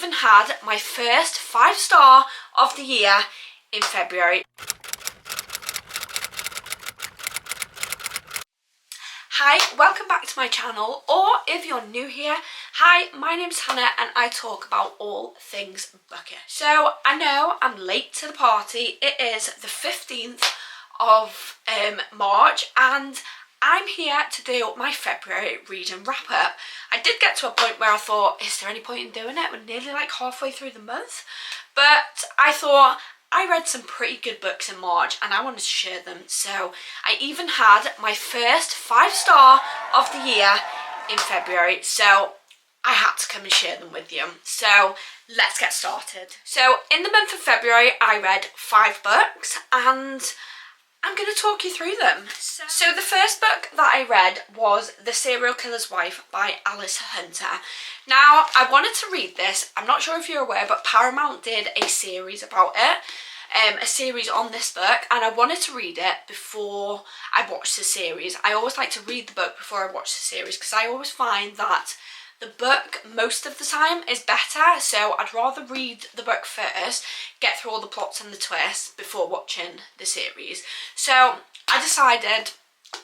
even had my first 5-star of the year in February. Hi, welcome back to my channel, or if you're new here, hi, my name's Hannah and I talk about all things bookish. So I know I'm late to the party. It is the 15th of March and I'm here to do my February reading wrap up. I did get to a point where I thought, is there any point in doing it? We're nearly like halfway through the month. But I thought, I read some pretty good books in March and I wanted to share them. So I even had my first 5-star of the year in February. So I had to come and share them with you. So let's get started. So in the month of February, I read 5 books and I'm going to talk you through them. So the first book that I read was The Serial Killer's Wife by Alice Hunter. Now, I wanted to read this. I'm not sure if you're aware, but Paramount did a series about it, a series on this book, and I wanted to read it before I watched the series. I always like to read the book before I watch the series because I always find that the book most of the time is better, so I'd rather read the book first, get through all the plots and the twists before watching the series. So I decided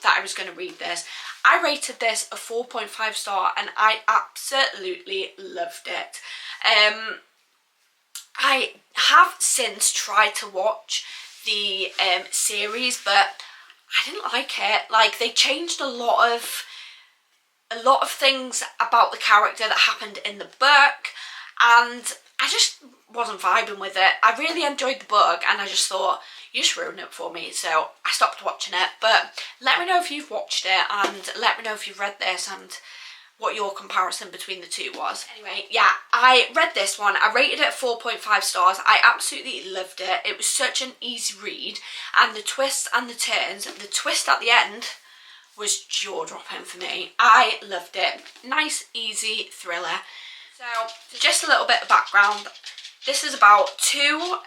that I was going to read this. I rated this a 4.5 star and I absolutely loved it. I have since tried to watch the series, but I didn't like it. Like, they changed a lot of things about the character that happened in the book and I just wasn't vibing with it. I really enjoyed the book and I just thought, you just ruined it for me, so I stopped watching it. But let me know if you've watched it and let me know if you've read this and what your comparison between the two was. Anyway, yeah, I read this one. I rated it 4.5 stars. I absolutely loved it. It was such an easy read and the twists and the turns, the twist at the end was jaw-dropping for me. I loved it. Nice, easy thriller. So just a little bit of background. This is about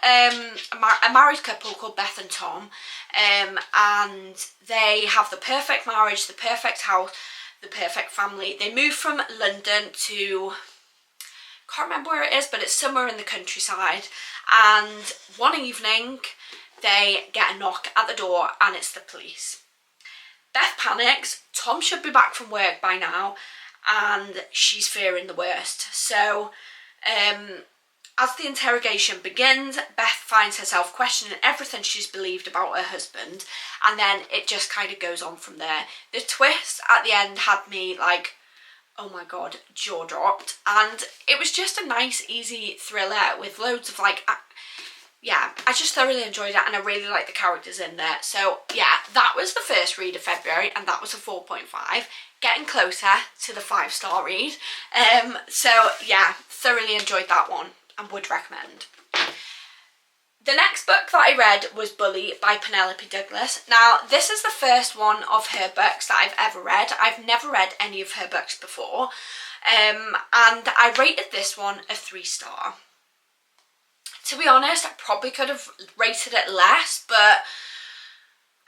a married couple called Beth and Tom, and they have the perfect marriage, the perfect house, the perfect family. They move from London to, can't remember where it is, but it's somewhere in the countryside, and one evening they get a knock at the door and it's the police. Beth panics. Tom should be back from work by now and she's fearing the worst. So as the interrogation begins, Beth finds herself questioning everything she's believed about her husband, and then it just kind of goes on from there. The twist at the end had me like, oh my god, jaw dropped, and it was just a nice easy thriller with loads of like, yeah, I just thoroughly enjoyed it and I really like the characters in there. So yeah, that was the first read of February and that was a 4.5, getting closer to the 5-star read. So yeah, thoroughly enjoyed that one and would recommend. The next book that I read was Bully by Penelope Douglas. Now, this is the first one of her books that I've ever read. I've never read any of her books before, and I rated this one a 3-star. To be honest, I probably could have rated it less, but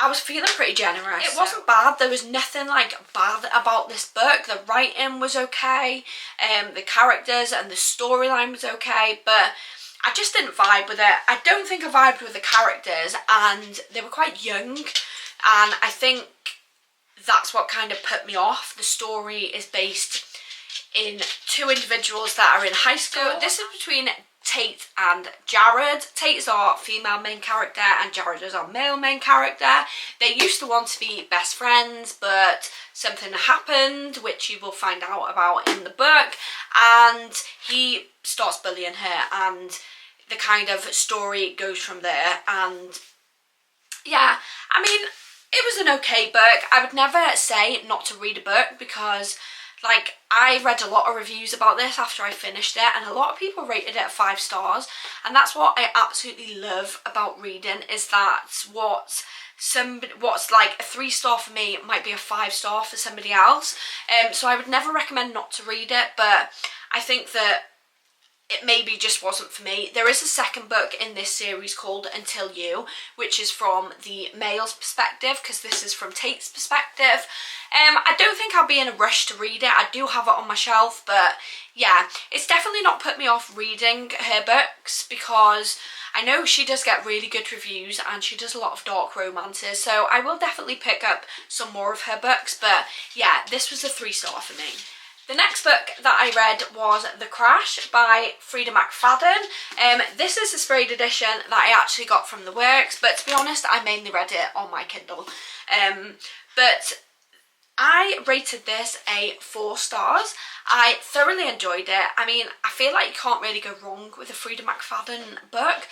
I was feeling pretty generous. It wasn't bad. There was nothing like bad about this book. The writing was okay, the characters and the storyline was okay, but I just didn't vibe with it. I don't think I vibed with the characters and they were quite young and I think that's what kind of put me off. The story is based in 2 individuals that are in high school. This is between Tate and Jared. Tate is our female main character and Jared is our male main character. They used to want to be best friends, but something happened which you will find out about in the book and he starts bullying her and the kind of story goes from there. And yeah, I mean, it was an okay book. I would never say not to read a book because like, I read a lot of reviews about this after I finished it and a lot of people rated it 5 stars, and that's what I absolutely love about reading, is that what's like a 3-star for me might be a 5-star for somebody else. So I would never recommend not to read it, but I think that it maybe just wasn't for me. There is a second book in this series called Until You, which is from the male's perspective, because this is from Tate's perspective. I don't think I'll be in a rush to read it. I do have it on my shelf, but yeah, it's definitely not put me off reading her books, because I know she does get really good reviews and she does a lot of dark romances, so I will definitely pick up some more of her books. But yeah, this was a 3-star for me. The next book that I read was The Crash by Frida McFadden. This is a sprayed edition that I actually got from the works, but to be honest, I mainly read it on my Kindle. But I rated this a 4 stars. I thoroughly enjoyed it. I mean, I feel like you can't really go wrong with a Frida McFadden book.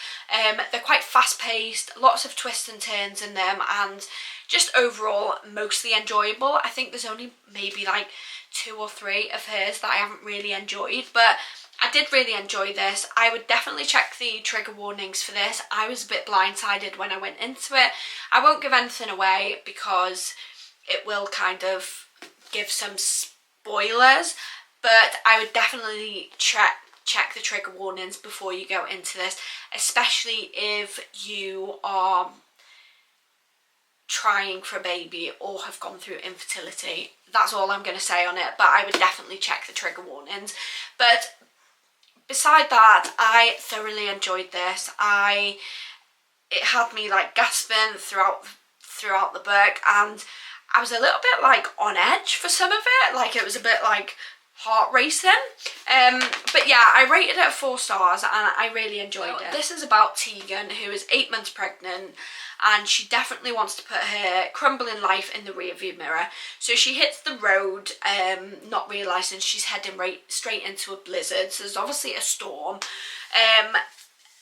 They're quite fast-paced, lots of twists and turns in them, and just overall mostly enjoyable. I think there's only maybe like 2 or 3 of hers that I haven't really enjoyed, but I did really enjoy this. I would definitely check the trigger warnings for this. I was a bit blindsided when I went into it. I won't give anything away because it will kind of give some spoilers, but I would definitely check the trigger warnings before you go into this, especially if you are trying for a baby or have gone through infertility. That's all I'm going to say on it, but I would definitely check the trigger warnings. But beside that, I thoroughly enjoyed this. It had me like gasping throughout the book, and I was a little bit like on edge for some of it. Like, it was a bit like heart racing. But yeah, I rated it 4 stars and I really enjoyed it. This is about Tegan, who is 8 months pregnant, and she definitely wants to put her crumbling life in the rearview mirror. So she hits the road, not realising she's heading straight into a blizzard. So there's obviously a storm.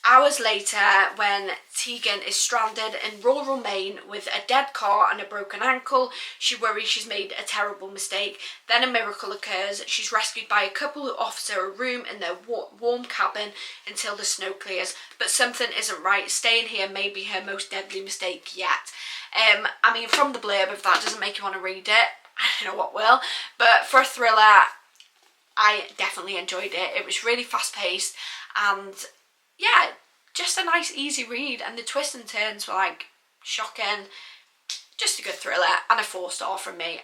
Hours later, when Tegan is stranded in rural Maine with a dead car and a broken ankle, she worries she's made a terrible mistake. Then a miracle occurs. She's rescued by a couple who offer her a room in their warm cabin until the snow clears. But something isn't right. Staying here may be her most deadly mistake yet. I mean, from the blurb, if that doesn't make you want to read it, I don't know what will. But for a thriller, I definitely enjoyed it. It was really fast-paced, and yeah, just a nice easy read, and the twists and turns were like shocking. Just a good thriller, and a 4 star from me.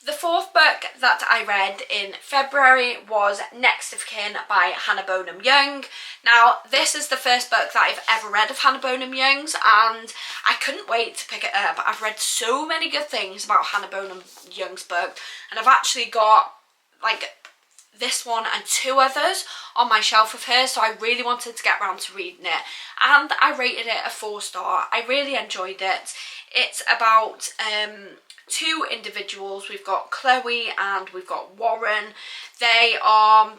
The 4th book that I read in February was Next of Kin by Hannah Bonham Young. Now, this is the first book that I've ever read of Hannah Bonham Young's, and I couldn't wait to pick it up. I've read so many good things about Hannah Bonham Young's book, and I've actually got like this one and 2 others on my shelf of hers, so I really wanted to get around to reading it, and I rated it a 4 star. I really enjoyed it. It's about 2 individuals. We've got Chloe and we've got Warren. They are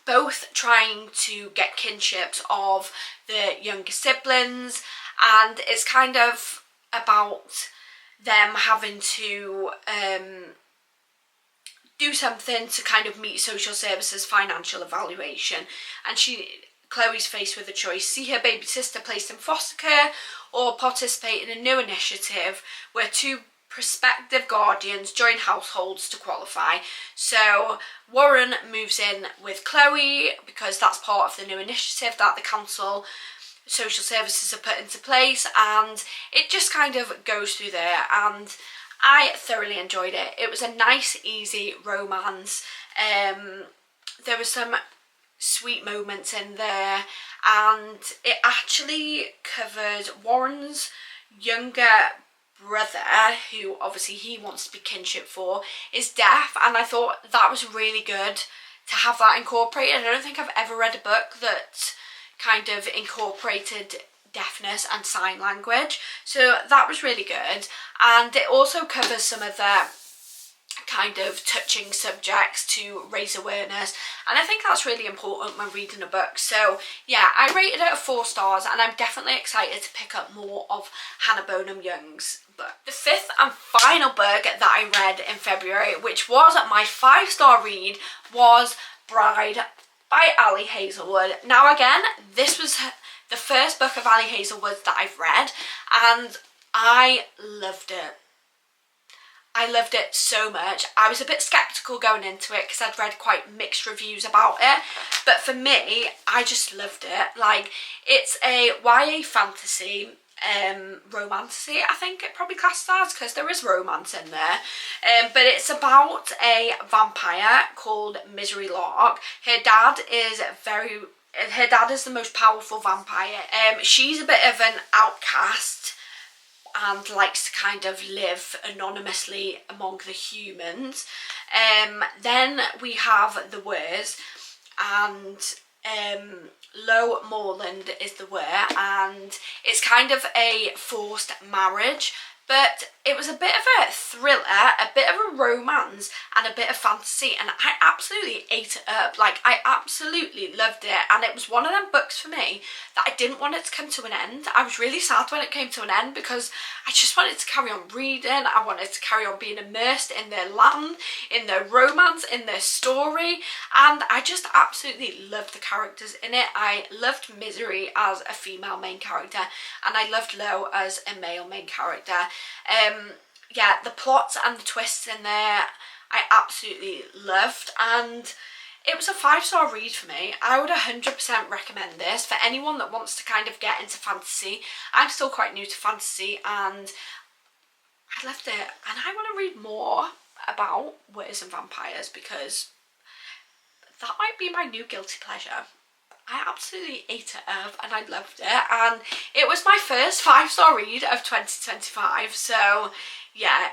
both trying to get kinships of the younger siblings, and it's kind of about them having to do something to kind of meet social services financial evaluation. And Chloe's faced with a choice: see her baby sister placed in foster care, or participate in a new initiative where 2 prospective guardians join households to qualify. So Warren moves in with Chloe because that's part of the new initiative that the council social services have put into place, and it just kind of goes through there, and I thoroughly enjoyed it. It was a nice, easy romance. There were some sweet moments in there, and it actually covered Warren's younger brother, who obviously he wants to be kinship for, is deaf, and I thought that was really good to have that incorporated. I don't think I've ever read a book that kind of incorporated deafness and sign language, so that was really good. And it also covers some of the kind of touching subjects to raise awareness, and I think that's really important when reading a book. So yeah, I rated it a 4 stars, and I'm definitely excited to pick up more of Hannah Bonham Young's book. The 5th and final book that I read in February, which was my 5-star read, was Bride by Ali Hazelwood. Now again, this was the first book of Ali Hazelwood that I've read, and I loved it. I loved it so much. I was a bit skeptical going into it because I'd read quite mixed reviews about it, but for me, I just loved it. Like, it's a YA fantasy, romantasy, I think it probably classed as, because there is romance in there, but it's about a vampire called Misery Lark. Her dad is the most powerful vampire. She's a bit of an outcast and likes to kind of live anonymously among the humans. Then we have the Wers, and Lo Morland is the Wer, and it's kind of a forced marriage, but it was a bit of a thriller, a bit of a romance, and a bit of fantasy, and I absolutely ate it up. Like, I absolutely loved it, and it was one of them books for me that I didn't want it to come to an end. I was really sad when it came to an end because I just wanted to carry on reading. I wanted to carry on being immersed in their land, in their romance, in their story, and I just absolutely loved the characters in it. I loved Misery as a female main character, and I loved Lo as a male main character. Yeah, the plots and the twists in there I absolutely loved, and it was a 5-star read for me. I would 100% recommend this for anyone that wants to kind of get into fantasy. I'm still quite new to fantasy, and I loved it, and I want to read more about witches and vampires because that might be my new guilty pleasure. I absolutely ate it up and I loved it, and it was my first 5-star read of 2025, so yeah,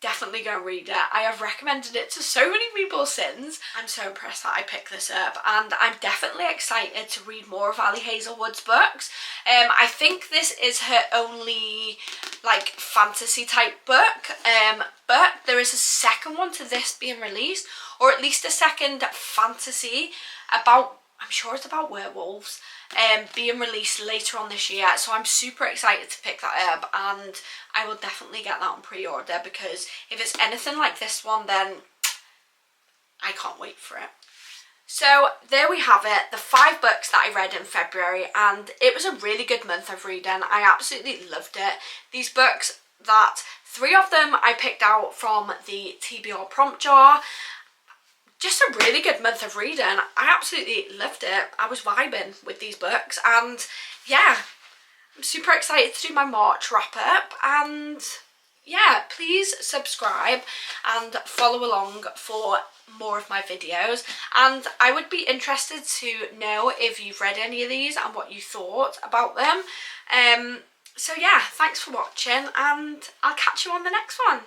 definitely go and read it. I have recommended it to so many people since. I'm so impressed that I picked this up, and I'm definitely excited to read more of Ali Hazelwood's books. I think this is her only like fantasy type book, but there is a second one to this being released, or at least a second fantasy about, I'm sure it's about werewolves, being released later on this year, so I'm super excited to pick that up, and I will definitely get that on pre-order because if it's anything like this one, then I can't wait for it. So there we have it, the 5 books that I read in February, and it was a really good month of reading. I absolutely loved it. These books, 3 of them I picked out from the TBR prompt jar. Just a really good month of reading. I absolutely loved it. I was vibing with these books, and yeah, I'm super excited to do my March wrap up, and yeah, please subscribe and follow along for more of my videos, and I would be interested to know if you've read any of these and what you thought about them. So yeah, thanks for watching, and I'll catch you on the next one.